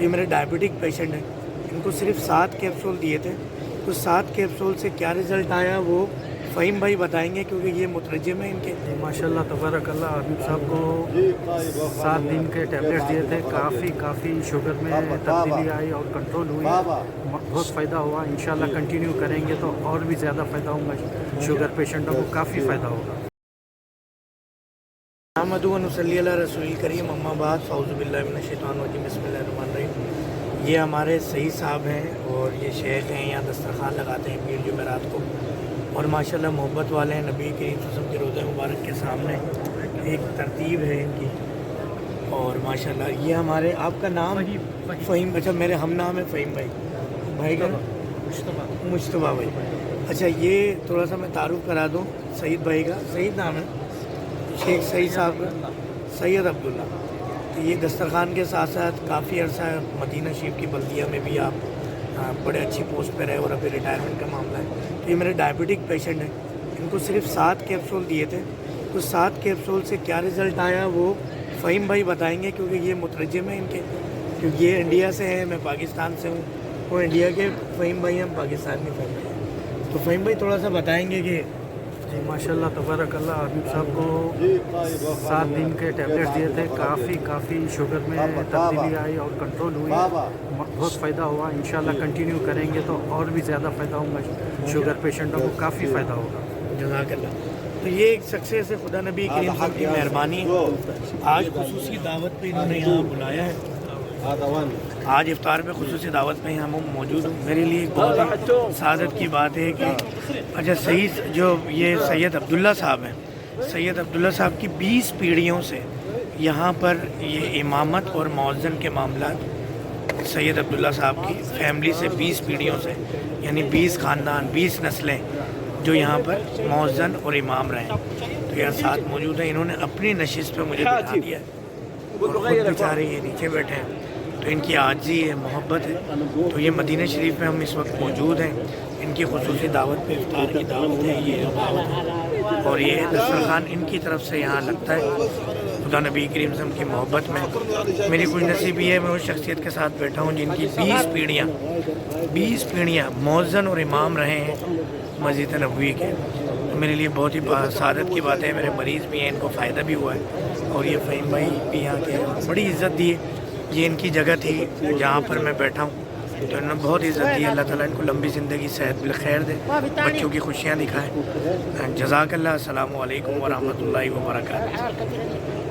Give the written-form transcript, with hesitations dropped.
ये मेरे diabetic patient हैं, इनको सिर्फ 7 कैप्सूल दिए थे। तो 7 कैप्सूल से क्या रिज़ल्ट आया वो फ़हीम भाई बताएंगे, क्योंकि ये मुतरजम है इनके। माशाल्लाह तबारकल्लाह हबीब साहब को 7 दिन के टैबलेट्स दिए थे, काफ़ी शुगर में तब्दीली आई और कंट्रोल हुई, बहुत फ़ायदा हुआ। इंशाल्लाह कंटिन्यू करेंगे तो और भी ज़्यादा फ़ायदा होगा, शुगर पेशेंटों को काफ़ी फ़ायदा होगा। अहमद व नसल्ली अला रसूल करीम, अम्मा बाद, फ़ौज़ु बिल्लाहि मिनश शैतानिर रजीम, बिस्मिल्लाहिर्रहमानिर्रहीम। ये हमारे सही साहब हैं और ये शेख हैं, यहाँ दस्तरखान लगाते हैं पीर जुमेरात को, और माशाल्लाह मोहब्बत वाले हैं। नबी करीम सल्लल्लाहु अलैहि वसल्लम के रोज़े मुबारक के सामने एक तरतीब है इनकी, और माशाल्लाह ये हमारे, आपका नाम फ़हीम, अच्छा मेरे हम नाम है फ़हीम भाई का मुश्तबा भाई। अच्छा ये थोड़ा सा मैं तारुफ करा दूँ सईद भाई का, सईद नाम है शेख सईद साहब का, सैयद अब्दुल्ला। तो ये दस्तरखान के साथ साथ काफ़ी अर्सा मदीना शरीफ की बल्दिया में भी आप बड़े अच्छी पोस्ट पे रहे, और अभी रिटायरमेंट का मामला है। तो ये मेरे डायबिटिक पेशेंट हैं, इनको सिर्फ 7 कैप्सूल दिए थे। तो 7 कैप्सूल से क्या रिज़ल्ट आया वो फ़हीम भाई बताएंगे, क्योंकि ये मुतरजम है इनके, क्योंकि ये इंडिया से हैं, मैं पाकिस्तान से हूँ, वो इंडिया के फ़हीम भाई, हम पाकिस्तान के फ़हीम भाई हैं। तो फ़हीम भाई थोड़ा सा बताएँगे कि जी माशाल्लाह तबारकल्लाह हबीब साहब को 7 दिन के टैबलेट्स दिए थे, काफ़ी शुगर में तब्दीली आई और कंट्रोल हुई, बहुत फ़ायदा हुआ। इंशाल्लाह कंटिन्यू करेंगे तो और भी ज़्यादा फ़ायदा होगा, शुगर पेशेंटों को काफ़ी फ़ायदा होगा। जज़ाकल्लाह। तो ये एक सक्सेस है, खुदा नबी करीम साहब की मेहरबानी है। आज खुसूसी दावत पे इन्होंने यहाँ बुलाया है, आज इफ्तार पे खुसूसी दावत में हम मौजूद हूँ। मेरे लिए बहुत ही सादत की बात है कि अच्छा सही जो ये सैयद अब्दुल्ला साहब हैं, सैयद अब्दुल्ला साहब की 20 पीढ़ियों से यहाँ पर ये इमामत और मौज़न के मामला, सैयद अब्दुल्ला साहब की फैमिली से 20 पीढ़ियों से, यानी 20 ख़ानदान, 20 नस्लें जो यहाँ पर मौज़न और इमाम रहे। तो यहाँ साथ मौजूद हैं, इन्होंने अपनी नशिस्त पे मुझे बिठा दिया और खुद बेचारे ये नीचे बैठे हैं। तो इनकी आजी है, मोहब्बत है। तो ये मदीना शरीफ में हम इस वक्त मौजूद हैं, इनकी खुसूसी दावत पे इफ्तार की दावत है, ये दावत है, और ये दस्तरखान इनकी तरफ से यहाँ लगता है। खुदा नबी करीम से उनकी मोहब्बत में मेरी कुछ नसीबी है, मैं उस शख्सियत के साथ बैठा हूँ जिनकी 20 पीढ़ियाँ मौज़न और इमाम रहे हैं मस्जिद नबवी के। तो मेरे लिए बहुत ही सादत की बात है, मेरे मरीज़ भी हैं, इनको फ़ायदा भी हुआ है, और ये फ़हीम भाई भी यहाँ के बड़ी इज़्ज़त दी है। ये इनकी जगह थी जहाँ पर मैं बैठा हूँ, तो इन्होंने बहुत इज़्ज़त दी। अल्लाह ताला इनको लंबी ज़िंदगी सेहत बिल खैर दे, बच्चों की खुशियाँ दिखाए। जज़ाकल्लाह। अस्सलामु अलैकुम व रहमतुल्लाहि व बरकातहू।